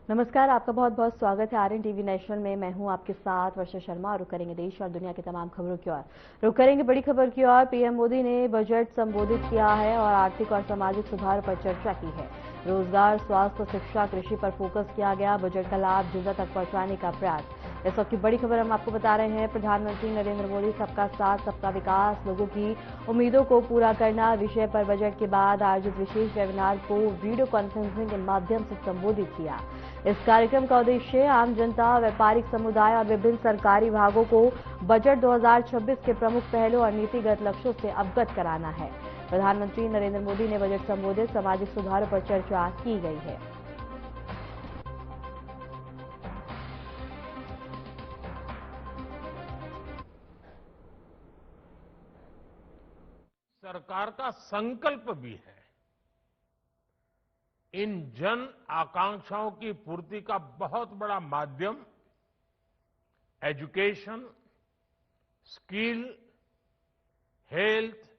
नमस्कार, आपका बहुत बहुत स्वागत है आरएन टीवी नेशनल में। मैं हूं आपके साथ वर्षा शर्मा और रुक करेंगे देश और दुनिया की तमाम खबरों की ओर। रुक करेंगे बड़ी खबर की ओर। पीएम मोदी ने बजट संबोधित किया है और आर्थिक और सामाजिक सुधार पर चर्चा की है। रोजगार, स्वास्थ्य, शिक्षा, कृषि पर फोकस किया गया। बजट का लाभ जनता तक पहुंचाने का प्रयास। इस वक्त की बड़ी खबर हम आपको बता रहे हैं। प्रधानमंत्री नरेंद्र मोदी सबका साथ सबका विकास, लोगों की उम्मीदों को पूरा करना विषय पर बजट के बाद आयोजित विशेष वेबिनार को वीडियो कॉन्फ्रेंसिंग के माध्यम से संबोधित किया। इस कार्यक्रम का उद्देश्य आम जनता, व्यापारिक समुदाय और विभिन्न सरकारी विभागों को बजट 2026 के प्रमुख पहलों और नीतिगत लक्ष्यों से अवगत कराना है। प्रधानमंत्री नरेंद्र मोदी ने बजट संबोधित सामाजिक सुधारों पर चर्चा की गई है। सरकार का संकल्प भी है इन जन आकांक्षाओं की पूर्ति का बहुत बड़ा माध्यम education, skill, health,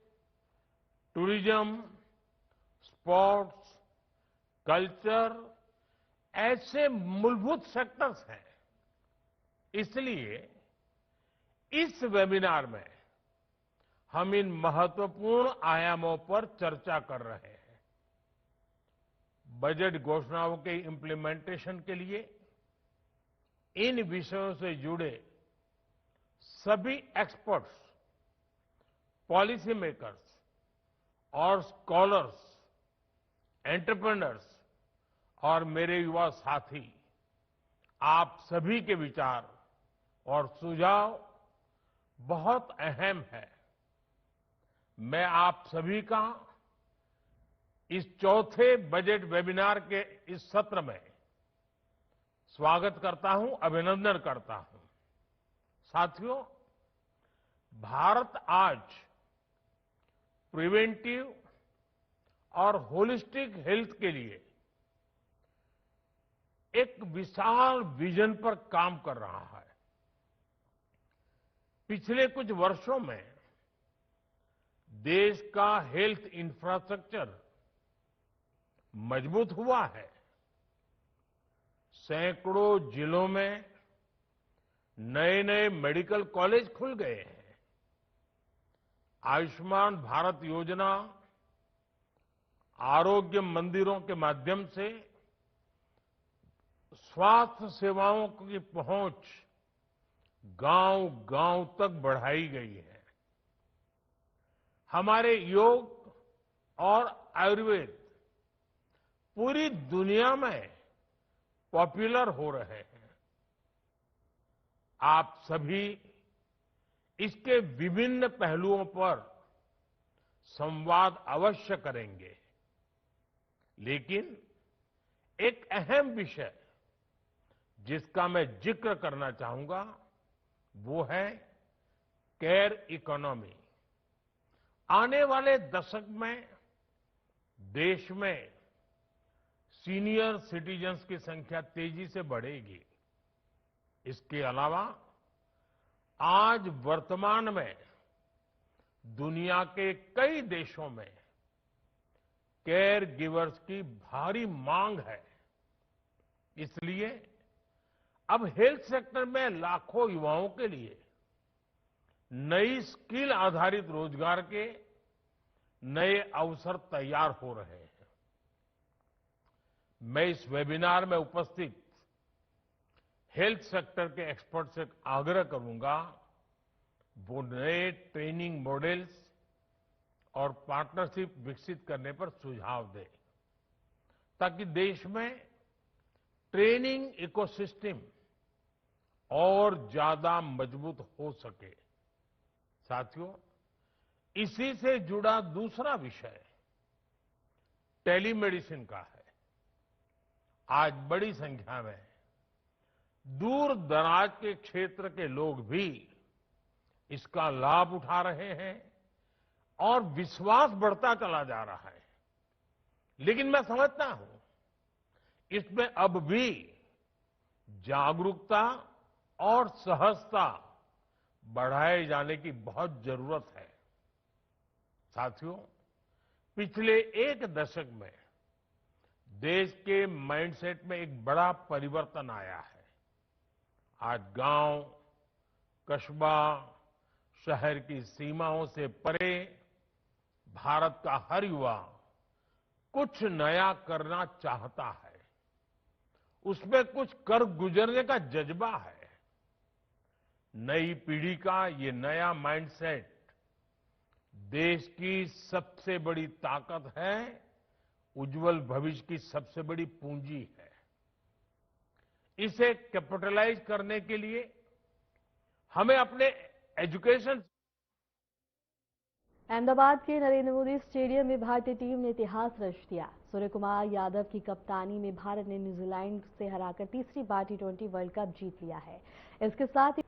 tourism, sports, culture ऐसे मूलभूत सेक्टर्स हैं। इसलिए इस वेबिनार में हम इन महत्वपूर्ण आयामों पर चर्चा कर रहे हैं। बजट घोषणाओं के इम्प्लीमेंटेशन के लिए इन विषयों से जुड़े सभी एक्सपर्ट्स, पॉलिसी मेकर्स और स्कॉलर्स, एंटरप्रेन्योर्स और मेरे युवा साथी, आप सभी के विचार और सुझाव बहुत अहम है। मैं आप सभी का इस चौथे बजट वेबिनार के इस सत्र में स्वागत करता हूं, अभिनंदन करता हूं। साथियों, भारत आज प्रिवेंटिव और होलिस्टिक हेल्थ के लिए एक विशाल विजन पर काम कर रहा है। पिछले कुछ वर्षों में देश का हेल्थ इंफ्रास्ट्रक्चर मजबूत हुआ है। सैकड़ों जिलों में नए नए मेडिकल कॉलेज खुल गए हैं। आयुष्मान भारत योजना, आरोग्य मंदिरों के माध्यम से स्वास्थ्य सेवाओं की पहुंच गांव-गांव तक बढ़ाई गई है। हमारे योग और आयुर्वेद पूरी दुनिया में पॉपुलर हो रहे हैं। आप सभी इसके विभिन्न पहलुओं पर संवाद अवश्य करेंगे, लेकिन एक अहम विषय जिसका मैं जिक्र करना चाहूंगा वो है केयर इकोनॉमी। आने वाले दशक में देश में सीनियर सिटीजन्स की संख्या तेजी से बढ़ेगी। इसके अलावा आज वर्तमान में दुनिया के कई देशों में केयर गिवर्स की भारी मांग है। इसलिए अब हेल्थ सेक्टर में लाखों युवाओं के लिए नई स्किल आधारित रोजगार के नए अवसर तैयार हो रहे हैं। मैं इस वेबिनार में उपस्थित हेल्थ सेक्टर के एक्सपर्ट से आग्रह करूंगा वो नए ट्रेनिंग मॉडल्स और पार्टनरशिप विकसित करने पर सुझाव दें, ताकि देश में ट्रेनिंग इकोसिस्टम और ज्यादा मजबूत हो सके। साथियों, इसी से जुड़ा दूसरा विषय टेलीमेडिसिन का है। आज बड़ी संख्या में दूर दराज के क्षेत्र के लोग भी इसका लाभ उठा रहे हैं और विश्वास बढ़ता चला जा रहा है। लेकिन मैं समझता हूं इसमें अब भी जागरूकता और सहजता बढ़ाए जाने की बहुत जरूरत है। साथियों, पिछले एक दशक में देश के माइंडसेट में एक बड़ा परिवर्तन आया है। आज गांव, कस्बा, शहर की सीमाओं से परे भारत का हर युवा कुछ नया करना चाहता है। उसमें कुछ कर गुजरने का जज्बा है। नई पीढ़ी का ये नया माइंडसेट देश की सबसे बड़ी ताकत है, उज्जवल भविष्य की सबसे बड़ी पूंजी है। इसे कैपिटलाइज करने के लिए हमें अपने एजुकेशन। अहमदाबाद के नरेंद्र मोदी स्टेडियम में भारतीय टीम ने इतिहास रच दिया। सूर्य कुमार यादव की कप्तानी में भारत ने न्यूजीलैंड से हराकर तीसरी बार टी20 वर्ल्ड कप जीत लिया है। इसके साथ ही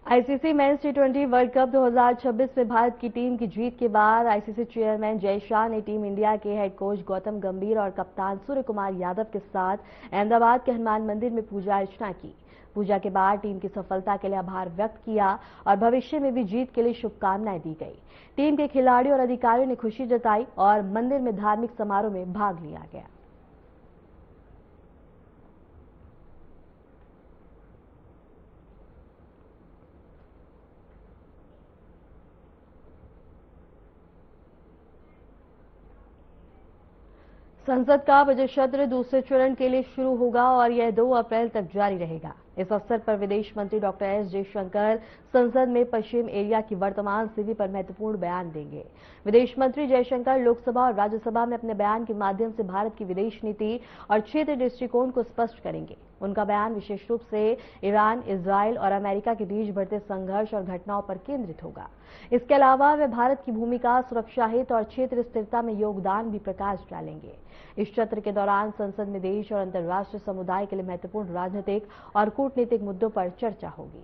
आईसीसी मेंस टी20 वर्ल्ड कप 2026 में भारत की टीम की जीत के बाद आईसीसी चेयरमैन जय शाह ने टीम इंडिया के हेड कोच गौतम गंभीर और कप्तान सूर्य कुमार यादव के साथ अहमदाबाद के हनुमान मंदिर में पूजा अर्चना की। पूजा के बाद टीम की सफलता के लिए आभार व्यक्त किया और भविष्य में भी जीत के लिए शुभकामनाएं दी गई। टीम के खिलाड़ियों और अधिकारियों ने खुशी जताई और मंदिर में धार्मिक समारोह में भाग लिया गया। संसद का बजट सत्र दूसरे चरण के लिए शुरू होगा और यह 2 अप्रैल तक जारी रहेगा। इस अवसर पर विदेश मंत्री डॉक्टर एस जयशंकर संसद में पश्चिम एरिया की वर्तमान स्थिति पर महत्वपूर्ण बयान देंगे। विदेश मंत्री जयशंकर लोकसभा और राज्यसभा में अपने बयान के माध्यम से भारत की विदेश नीति और क्षेत्रीय दृष्टिकोण को स्पष्ट करेंगे। उनका बयान विशेष रूप से ईरान, इजरायल और अमेरिका के बीच बढ़ते संघर्ष और घटनाओं पर केंद्रित होगा। इसके अलावा वे भारत की भूमिका, सुरक्षा हित और क्षेत्रीय स्थिरता में योगदान भी प्रकाश डालेंगे। इस सत्र के दौरान संसद में देश और अंतर्राष्ट्रीय समुदाय के लिए महत्वपूर्ण राजनीतिक और कूटनीतिक मुद्दों पर चर्चा होगी।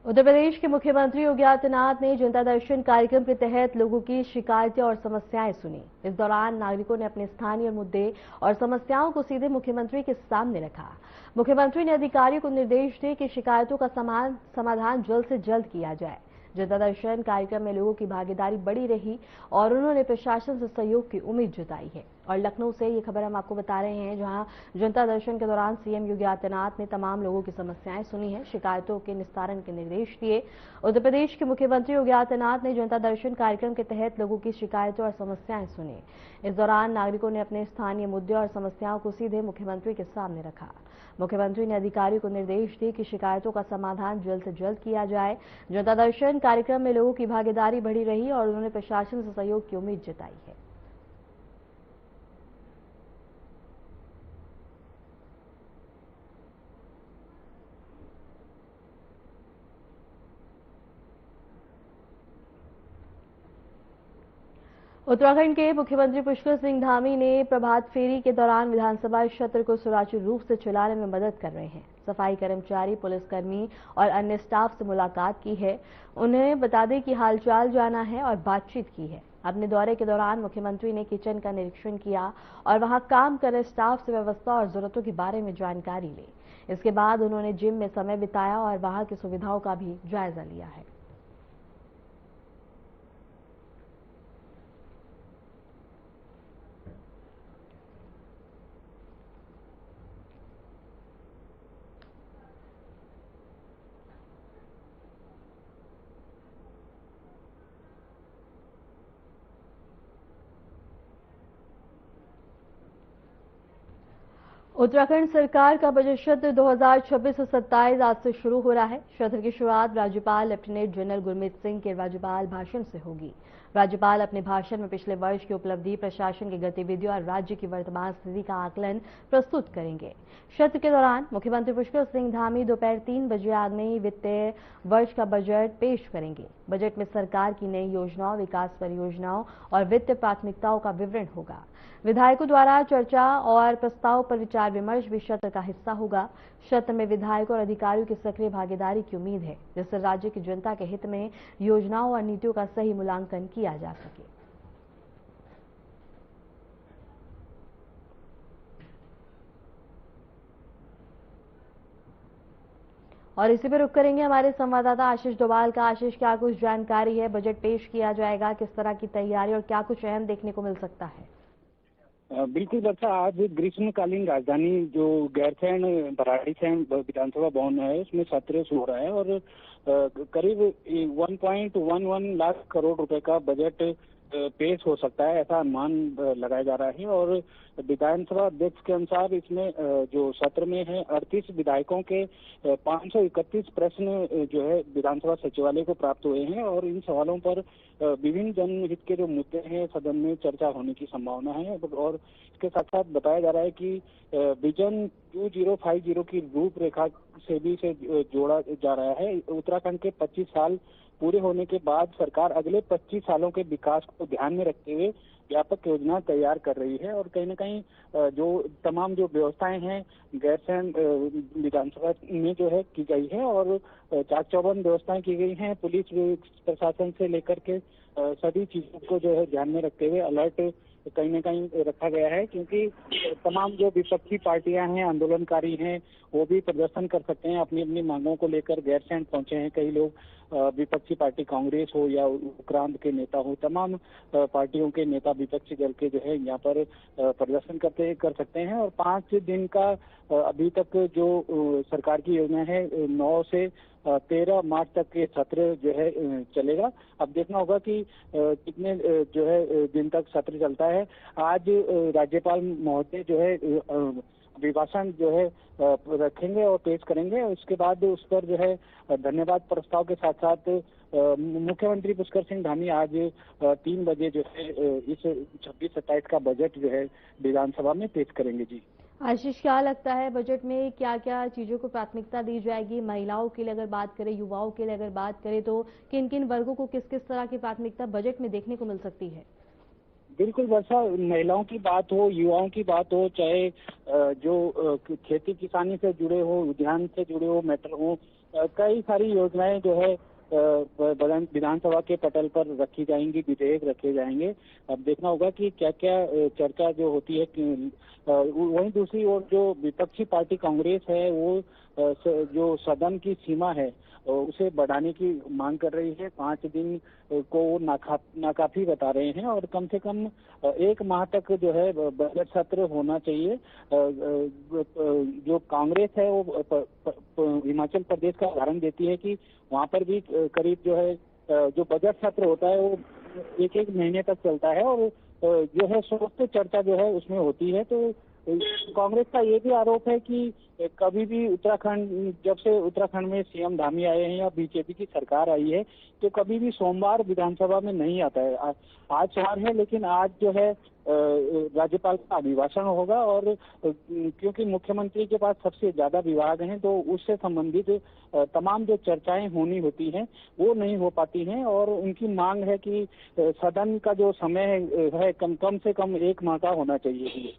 उत्तर प्रदेश के मुख्यमंत्री योगी आदित्यनाथ ने जनता दर्शन कार्यक्रम के तहत लोगों की शिकायतें और समस्याएं सुनी। इस दौरान नागरिकों ने अपने स्थानीय मुद्दे और समस्याओं को सीधे मुख्यमंत्री के सामने रखा। मुख्यमंत्री ने अधिकारियों को निर्देश दिए कि शिकायतों का समाधान जल्द से जल्द किया जाए। जनता दर्शन कार्यक्रम में लोगों की भागीदारी बढ़ी रही और उन्होंने प्रशासन से सहयोग की उम्मीद जताई है। और लखनऊ से ये खबर हम आपको बता रहे हैं, जहां जनता दर्शन के दौरान सीएम योगी आदित्यनाथ ने तमाम लोगों की समस्याएं सुनी हैं, शिकायतों के निस्तारण के निर्देश दिए। उत्तर प्रदेश के मुख्यमंत्री योगी आदित्यनाथ ने जनता दर्शन कार्यक्रम के तहत लोगों की शिकायतों और समस्याएं सुनी। इस दौरान नागरिकों ने अपने स्थानीय मुद्दे और समस्याओं को सीधे मुख्यमंत्री के सामने रखा। मुख्यमंत्री ने अधिकारियों को निर्देश दिए कि शिकायतों का समाधान जल्द से जल्द किया जाए। जनता दर्शन कार्यक्रम में लोगों की भागीदारी बढ़ी रही और उन्होंने प्रशासन से सहयोग की उम्मीद जताई है। उत्तराखंड के मुख्यमंत्री पुष्कर सिंह धामी ने प्रभात फेरी के दौरान विधानसभा सत्र को सुचारू रूप से चलाने में मदद कर रहे हैं। सफाई कर्मचारी, पुलिसकर्मी और अन्य स्टाफ से मुलाकात की है। उन्हें बता दें कि हालचाल जाना है और बातचीत की है। अपने दौरे के दौरान मुख्यमंत्री ने किचन का निरीक्षण किया और वहां काम कर रहे स्टाफ से व्यवस्था और जरूरतों के बारे में जानकारी ली। इसके बाद उन्होंने जिम में समय बिताया और वहां की सुविधाओं का भी जायजा लिया है। उत्तराखंड सरकार का बजट सत्र 2026-27 आज से शुरू हो रहा है। सत्र की शुरुआत राज्यपाल लेफ्टिनेंट जनरल गुरमीत सिंह के राज्यपाल भाषण से होगी। राज्यपाल अपने भाषण में पिछले वर्ष की उपलब्धि, प्रशासन की गतिविधियों और राज्य की वर्तमान स्थिति का आकलन प्रस्तुत करेंगे। सत्र के दौरान मुख्यमंत्री पुष्कर सिंह धामी दोपहर 3 बजे आगामी वित्तीय वर्ष का बजट पेश करेंगे। बजट में सरकार की नई योजनाओं, विकास परियोजनाओं और वित्तीय प्राथमिकताओं का विवरण होगा। विधायकों द्वारा चर्चा और प्रस्ताव पर विचार विमर्श भी सत्र का हिस्सा होगा। सत्र में विधायकों और अधिकारियों की सक्रिय भागीदारी की उम्मीद है, जिससे राज्य की जनता के हित में योजनाओं और नीतियों का सही मूल्यांकन किया जा सके। और इसी पे रुक करेंगे हमारे संवाददाता आशीष डोभाल का। आशीष, क्या कुछ जानकारी है? बजट पेश किया जाएगा, किस तरह की तैयारी और क्या कुछ अहम देखने को मिल सकता है? बिल्कुल वर्षा, आज ग्रीष्मकालीन राजधानी जो गैरसैंण भराड़ीसैंण विधानसभा भवन है उसमें सत्र शुरू हो रहा है और करीब 1.11 लाख करोड़ रुपए का बजट पेश हो सकता है, ऐसा अनुमान लगाया जा रहा है। और विधानसभा अध्यक्ष के अनुसार इसमें जो सत्र में है 38 विधायकों के 531 प्रश्न जो है विधानसभा सचिवालय को प्राप्त हुए हैं और इन सवालों पर विभिन्न जनहित के जो मुद्दे हैं सदन में चर्चा होने की संभावना है। और इसके साथ साथ बताया जा रहा है कि विजन 2050 की रूपरेखा से भी इसे जोड़ा जा रहा है। उत्तराखंड के 25 साल पूरे होने के बाद सरकार अगले 25 सालों के विकास को ध्यान में रखते हुए व्यापक योजना तैयार कर रही है और कहीं न कहीं जो तमाम जो व्यवस्थाएं हैं गैरसैंण विधानसभा में जो है की गई है और चाक चौबंद व्यवस्थाएं की गई हैं। पुलिस प्रशासन से लेकर के सभी चीजों को जो है ध्यान में रखते हुए अलर्ट कहीं न कहीं रखा गया है, क्योंकि तमाम जो विपक्षी पार्टियां हैं, आंदोलनकारी हैं, वो भी प्रदर्शन कर सकते हैं। अपनी अपनी मांगों को लेकर गैरसैंण पहुंचे हैं कई लोग, विपक्षी पार्टी कांग्रेस हो या उत्क्रांत के नेता हो, तमाम पार्टियों के नेता विपक्षी दल के जो है यहाँ पर प्रदर्शन कर सकते हैं। और 5 दिन का अभी तक जो सरकार की योजना है 9 से 13 मार्च तक के सत्र जो है चलेगा। अब देखना होगा कि कितने जो है दिन तक सत्र चलता है। आज राज्यपाल महोदय जो है अभिभाषण जो है रखेंगे और पेश करेंगे। उसके बाद उस पर जो है धन्यवाद प्रस्ताव के साथ साथ मुख्यमंत्री पुष्कर सिंह धामी आज 3 बजे जो है इस 26-27 का बजट जो है विधानसभा में पेश करेंगे। जी आशीष, क्या लगता है बजट में क्या क्या चीजों को प्राथमिकता दी जाएगी? महिलाओं के लिए अगर बात करें, युवाओं के लिए अगर बात करें, तो किन किन वर्गों को किस किस तरह की प्राथमिकता बजट में देखने को मिल सकती है? बिल्कुल वर्षा, महिलाओं की बात हो, युवाओं की बात हो, चाहे जो खेती किसानी से जुड़े हो, उद्यान से जुड़े हो, मेट्रो हो, कई सारी योजनाएं जो है विधानसभा के पटल पर रखी जाएंगी, विधेयक रखे जाएंगे। अब देखना होगा कि क्या क्या चर्चा जो होती है। वहीं दूसरी ओर जो विपक्षी पार्टी कांग्रेस है वो जो सदन की सीमा है उसे बढ़ाने की मांग कर रही है। 5 दिन को नाकाफी बता रहे हैं और कम से कम 1 माह तक जो है बजट सत्र होना चाहिए। जो कांग्रेस है वो हिमाचल प्रदेश का उदाहरण देती है कि वहां पर भी करीब जो है जो बजट सत्र होता है वो 1-1 महीने तक चलता है और जो है स्वस्थ चर्चा जो है उसमें होती है। तो कांग्रेस का ये भी आरोप है कि कभी भी उत्तराखंड, जब से उत्तराखंड में सीएम धामी आए हैं या बीजेपी की सरकार आई है, तो कभी भी सोमवार विधानसभा में नहीं आता है। आज सोमवार है, लेकिन आज जो है राज्यपाल का अभिभाषण होगा और क्योंकि मुख्यमंत्री के पास सबसे ज्यादा विभाग हैं तो उससे संबंधित तमाम जो चर्चाएं होनी होती हैं वो नहीं हो पाती हैं और उनकी मांग है कि सदन का जो समय है कम से कम 1 माह का होना चाहिए।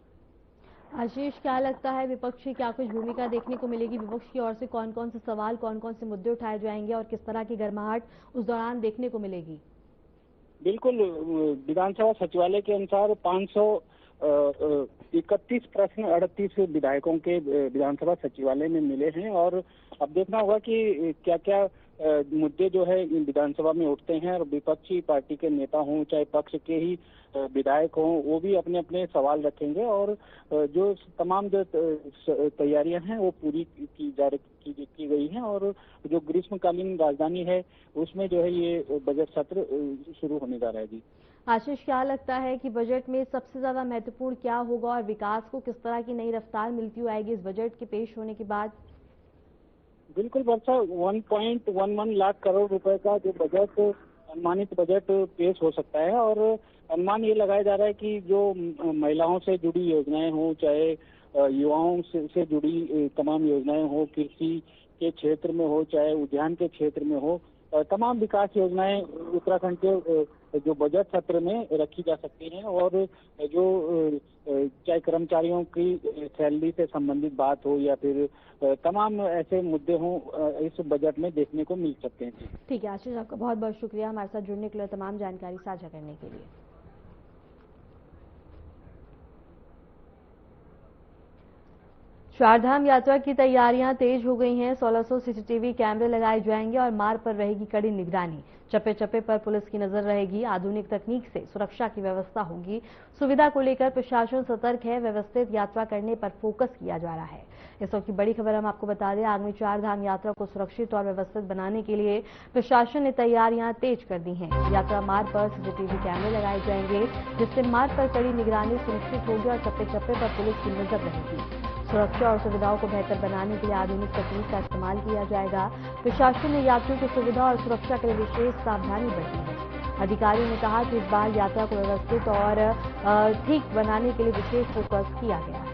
आशीष, क्या लगता है विपक्ष की क्या कुछ भूमिका देखने को मिलेगी? विपक्ष की ओर से कौन कौन से सवाल, कौन कौन से मुद्दे उठाए जाएंगे और किस तरह की गर्माहट उस दौरान देखने को मिलेगी? बिल्कुल, विधानसभा सचिवालय के अनुसार 531 प्रश्न 38 विधायकों के विधानसभा सचिवालय में मिले हैं और अब देखना होगा कि क्या क्या मुद्दे जो है विधानसभा में उठते हैं और विपक्षी पार्टी के नेता हों चाहे पक्ष के ही विधायक हों, वो भी अपने अपने सवाल रखेंगे और जो तमाम जो तैयारियां हैं वो पूरी की गई हैं और जो ग्रीष्मकालीन राजधानी है उसमें जो है ये बजट सत्र शुरू होने जा रहा है। जी आशीष, क्या लगता है कि बजट में सबसे ज्यादा महत्वपूर्ण क्या होगा और विकास को किस तरह की नई रफ्तार मिलती हुई आएगी इस बजट के पेश होने के बाद? बिल्कुल वर्षा, 1.11 लाख करोड़ रुपए का जो बजट अनुमानित बजट पेश हो सकता है और अनुमान ये लगाया जा रहा है कि जो महिलाओं से जुड़ी योजनाएं हो, चाहे युवाओं से जुड़ी तमाम योजनाएं हो, कृषि के क्षेत्र में हो, चाहे उद्यान के क्षेत्र में हो, तमाम विकास योजनाएं उत्तराखंड के जो बजट सत्र में रखी जा सकती हैं और जो चाहे कर्मचारियों की सैलरी से संबंधित बात हो या फिर तमाम ऐसे मुद्दे हों इस बजट में देखने को मिल सकते हैं। ठीक है आशीष, आपका बहुत बहुत शुक्रिया हमारे साथ जुड़ने के लिए, तमाम जानकारी साझा करने के लिए। चारधाम यात्रा की तैयारियां तेज हो गई हैं। 1600 सीसीटीवी कैमरे लगाए जाएंगे और मार्ग पर रहेगी कड़ी निगरानी। चप्पे चप्पे पर पुलिस की नजर रहेगी। आधुनिक तकनीक से सुरक्षा की व्यवस्था होगी। सुविधा को लेकर प्रशासन सतर्क है। व्यवस्थित यात्रा करने पर फोकस किया जा रहा है। इस वक्त की बड़ी खबर हम आपको बता दें, आगामी चारधाम यात्रा को सुरक्षित और व्यवस्थित बनाने के लिए प्रशासन ने तैयारियां तेज कर दी हैं। यात्रा मार्ग पर सीसीटीवी कैमरे लगाए जाएंगे, जिससे मार्ग पर कड़ी निगरानी सुनिश्चित होगी और चप्पे चप्पे पर पुलिस की नजर रहेगी। सुरक्षा और सुविधाओं को बेहतर बनाने के लिए आधुनिक तकनीक का इस्तेमाल किया जाएगा। प्रशासन ने यात्रियों की सुविधा और सुरक्षा के लिए विशेष सावधानी बरती है। अधिकारियों ने कहा कि इस बार यात्रा को व्यवस्थित और ठीक बनाने के लिए विशेष फोकस किया गया है।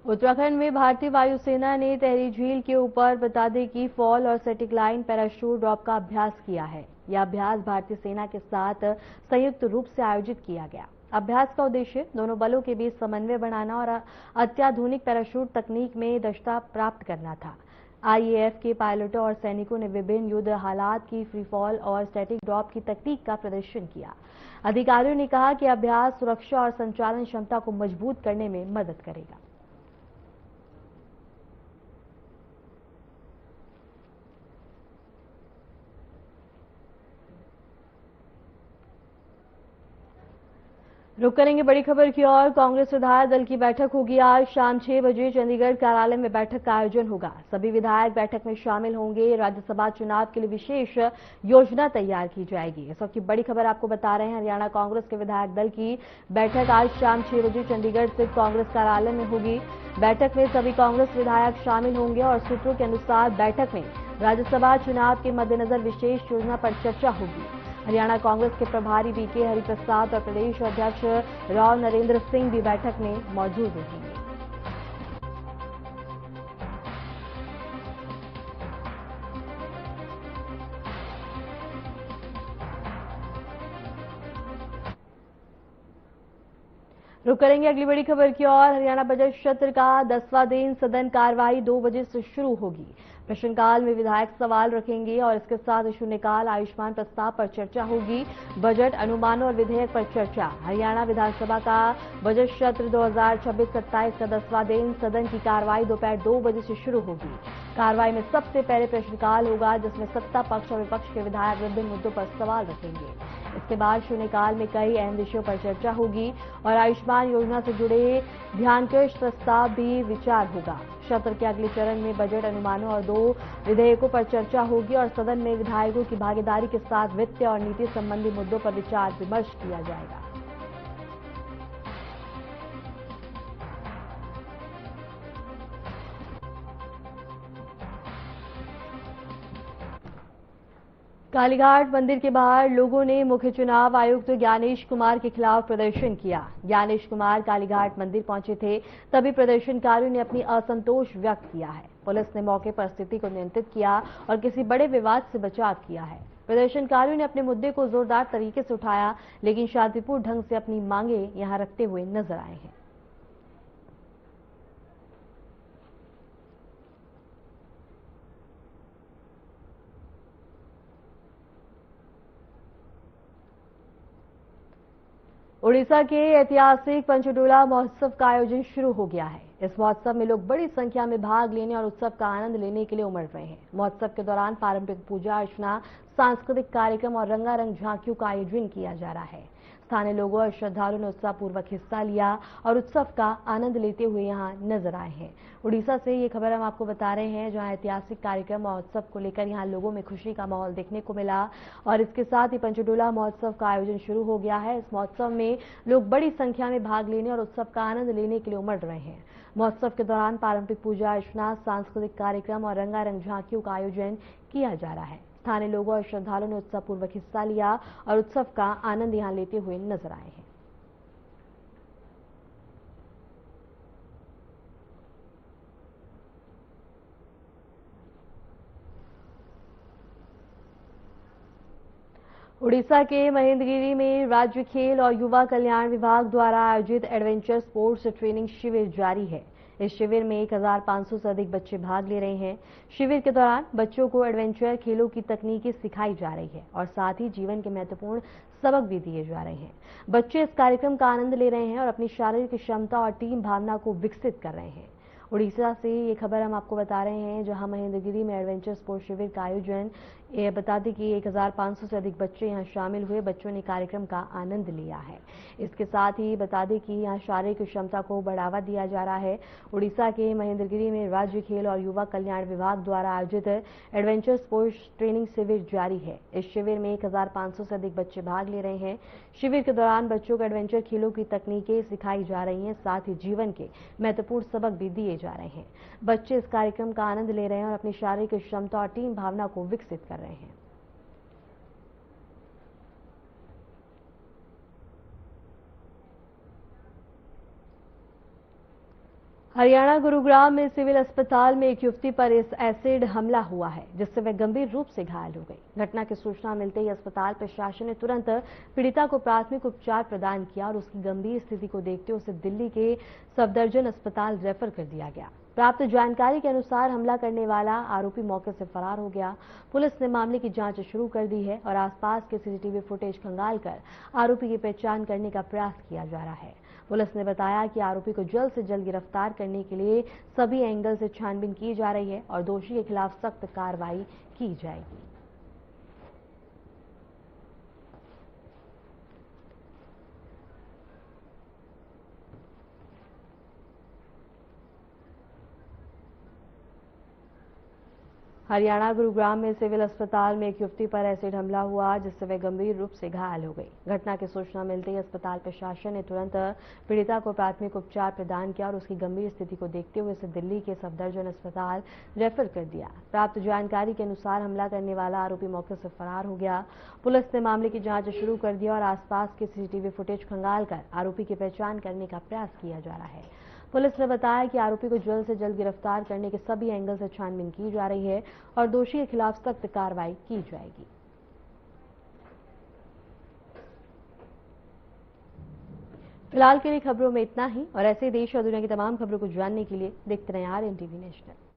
उत्तराखंड में भारतीय वायुसेना ने टिहरी झील के ऊपर बता दें कि फॉल और सेटिक लाइन पैराशूट ड्रॉप का अभ्यास किया है। यह अभ्यास भारतीय सेना के साथ संयुक्त रूप से आयोजित किया गया। अभ्यास का उद्देश्य दोनों बलों के बीच समन्वय बढ़ाना और अत्याधुनिक पैराशूट तकनीक में दक्षता प्राप्त करना था। आईएएफ के पायलटों और सैनिकों ने विभिन्न युद्ध हालात की फ्री फॉल और स्टैटिक ड्रॉप की तकनीक का प्रदर्शन किया। अधिकारियों ने कहा कि अभ्यास सुरक्षा और संचालन क्षमता को मजबूत करने में मदद करेगा। रुक करेंगे बड़ी खबर की ओर। कांग्रेस विधायक दल की बैठक होगी आज शाम 6 बजे। चंडीगढ़ कार्यालय में बैठक का आयोजन होगा। सभी विधायक बैठक में शामिल होंगे। राज्यसभा चुनाव के लिए विशेष योजना तैयार की जाएगी। इस वक्त की बड़ी खबर आपको बता रहे हैं, हरियाणा कांग्रेस के विधायक दल की बैठक आज शाम 6 बजे चंडीगढ़ स्थित कांग्रेस कार्यालय में होगी। बैठक में सभी कांग्रेस विधायक शामिल होंगे और सूत्रों के अनुसार बैठक में राज्यसभा चुनाव के मद्देनजर विशेष योजना पर चर्चा होगी। हरियाणा कांग्रेस के प्रभारी बीके हरिप्रसाद और प्रदेश अध्यक्ष राव नरेंद्र सिंह भी बैठक में मौजूद रहेंगे। रुक करेंगे अगली बड़ी खबर की ओर। हरियाणा बजट सत्र का 10वां दिन सदन कार्यवाही 2 बजे से शुरू होगी। प्रश्नकाल में विधायक सवाल रखेंगे और इसके साथ शून्यकाल आयुष्मान प्रस्ताव पर चर्चा होगी। बजट अनुमानों और विधेयक पर चर्चा। हरियाणा विधानसभा का बजट सत्र 2026-27 का 10वां दिन सदन की कार्रवाई दोपहर 2 बजे से शुरू होगी। कार्रवाई में सबसे पहले प्रश्नकाल होगा, जिसमें सत्ता पक्ष और विपक्ष के विधायक विभिन्न मुद्दों पर सवाल रखेंगे। इसके बाद शून्यकाल में कई अहम विषयों पर चर्चा होगी और आयुष्मान योजना से जुड़े ध्यानाकर्ष प्रस्ताव भी विचार होगा। सत्र के अगले चरण में बजट अनुमानों और 2 विधेयकों पर चर्चा होगी और सदन में विधायकों की भागीदारी के साथ वित्त और नीति संबंधी मुद्दों पर विचार विमर्श किया जाएगा। कालीघाट मंदिर के बाहर लोगों ने मुख्य चुनाव आयुक्त ज्ञानेश कुमार के खिलाफ प्रदर्शन किया। ज्ञानेश कुमार कालीघाट मंदिर पहुंचे थे, तभी प्रदर्शनकारियों ने अपनी असंतोष व्यक्त किया है। पुलिस ने मौके पर स्थिति को नियंत्रित किया और किसी बड़े विवाद से बचाव किया है। प्रदर्शनकारियों ने अपने मुद्दे को जोरदार तरीके से उठाया, लेकिन शांतिपूर्ण ढंग से अपनी मांगे यहां रखते हुए नजर आए हैं। उड़ीसा के ऐतिहासिक पंचडोला महोत्सव का आयोजन शुरू हो गया है। इस महोत्सव में लोग बड़ी संख्या में भाग लेने और उत्सव का आनंद लेने के लिए उमड़ रहे हैं। महोत्सव के दौरान पारंपरिक पूजा अर्चना, सांस्कृतिक कार्यक्रम और रंगारंग झांकियों का आयोजन किया जा रहा है। स्थानीय लोगों और श्रद्धालुओं ने उत्साहपूर्वक हिस्सा लिया और उत्सव का आनंद लेते हुए यहां नजर आए हैं। उड़ीसा से ये खबर हम आपको बता रहे हैं, जहां ऐतिहासिक कार्यक्रम और उत्सव को लेकर यहां लोगों में खुशी का माहौल देखने को मिला और इसके साथ ही पंचडोला महोत्सव का आयोजन शुरू हो गया है। इस महोत्सव में लोग बड़ी संख्या में भाग लेने और उत्सव का आनंद लेने के लिए उमड़ रहे हैं। महोत्सव के दौरान पारंपरिक पूजा अर्चना, सांस्कृतिक कार्यक्रम और रंगारंग झांकियों का आयोजन किया जा रहा है। स्थानीय लोगों और श्रद्धालुओं ने उत्साहपूर्वक हिस्सा लिया और उत्सव का आनंद यहां लेते हुए नजर आए हैं। उड़ीसा के महेंद्रगिरी में राज्य खेल और युवा कल्याण विभाग द्वारा आयोजित एडवेंचर स्पोर्ट्स ट्रेनिंग शिविर जारी है। इस शिविर में 1500 से अधिक बच्चे भाग ले रहे हैं। शिविर के दौरान बच्चों को एडवेंचर खेलों की तकनीकें सिखाई जा रही है और साथ ही जीवन के महत्वपूर्ण सबक भी दिए जा रहे हैं। बच्चे इस कार्यक्रम का आनंद ले रहे हैं और अपनी शारीरिक क्षमता और टीम भावना को विकसित कर रहे हैं। उड़ीसा से ये खबर हम आपको बता रहे हैं, जहां महेंद्रगिरी में एडवेंचर स्पोर्ट्स शिविर का आयोजन, ये बता दें कि 1500 से अधिक बच्चे यहां शामिल हुए। बच्चों ने कार्यक्रम का आनंद लिया है। इसके साथ ही बता दें कि यहां शारीरिक क्षमता को बढ़ावा दिया जा रहा है। उड़ीसा के महेंद्रगिरी में राज्य खेल और युवा कल्याण विभाग द्वारा आयोजित एडवेंचर स्पोर्ट्स ट्रेनिंग शिविर जारी है। इस शिविर में 1500 से अधिक बच्चे भाग ले रहे हैं। शिविर के दौरान बच्चों को एडवेंचर खेलों की तकनीकें सिखाई जा रही हैं, साथ ही जीवन के महत्वपूर्ण सबक भी दिए जा रहे हैं। बच्चे इस कार्यक्रम का आनंद ले रहे हैं और अपनी शारीरिक क्षमता और टीम भावना को विकसित कर रहे हैं। हरियाणा गुरुग्राम में सिविल अस्पताल में एक युवती पर इस एसिड हमला हुआ है, जिससे वह गंभीर रूप से घायल हो गई। घटना की सूचना मिलते ही अस्पताल प्रशासन ने तुरंत पीड़िता को प्राथमिक उपचार प्रदान किया और उसकी गंभीर स्थिति को देखते हुए उसे दिल्ली के सफदरजंग अस्पताल रेफर कर दिया गया। प्राप्त जानकारी के अनुसार हमला करने वाला आरोपी मौके से फरार हो गया। पुलिस ने मामले की जांच शुरू कर दी है और आसपास के सीसीटीवी फुटेज खंगालकर आरोपी की पहचान करने का प्रयास किया जा रहा है। पुलिस ने बताया कि आरोपी को जल्द से जल्द गिरफ्तार करने के लिए सभी एंगल से छानबीन की जा रही है और दोषी के खिलाफ सख्त कार्रवाई की जाएगी। हरियाणा गुरुग्राम में सिविल अस्पताल में एक युवती पर एसिड हमला हुआ, जिससे वह गंभीर रूप से घायल हो गई। घटना की सूचना मिलते ही अस्पताल प्रशासन ने तुरंत पीड़िता को प्राथमिक उपचार प्रदान किया और उसकी गंभीर स्थिति को देखते हुए उसे दिल्ली के सफदरजंग अस्पताल रेफर कर दिया। प्राप्त जानकारी के अनुसार हमला करने वाला आरोपी मौके से फरार हो गया। पुलिस ने मामले की जांच शुरू कर दिया और आसपास के सीसीटीवी फुटेज खंगालकर आरोपी की पहचान करने का प्रयास किया जा रहा है। पुलिस ने बताया कि आरोपी को जल्द से जल्द गिरफ्तार करने के सभी एंगल से छानबीन की जा रही है और दोषी के खिलाफ सख्त कार्रवाई की जाएगी। फिलहाल के लिए खबरों में इतना ही और ऐसे देश और दुनिया की तमाम खबरों को जानने के लिए देखते रहें RNTV नेशनल।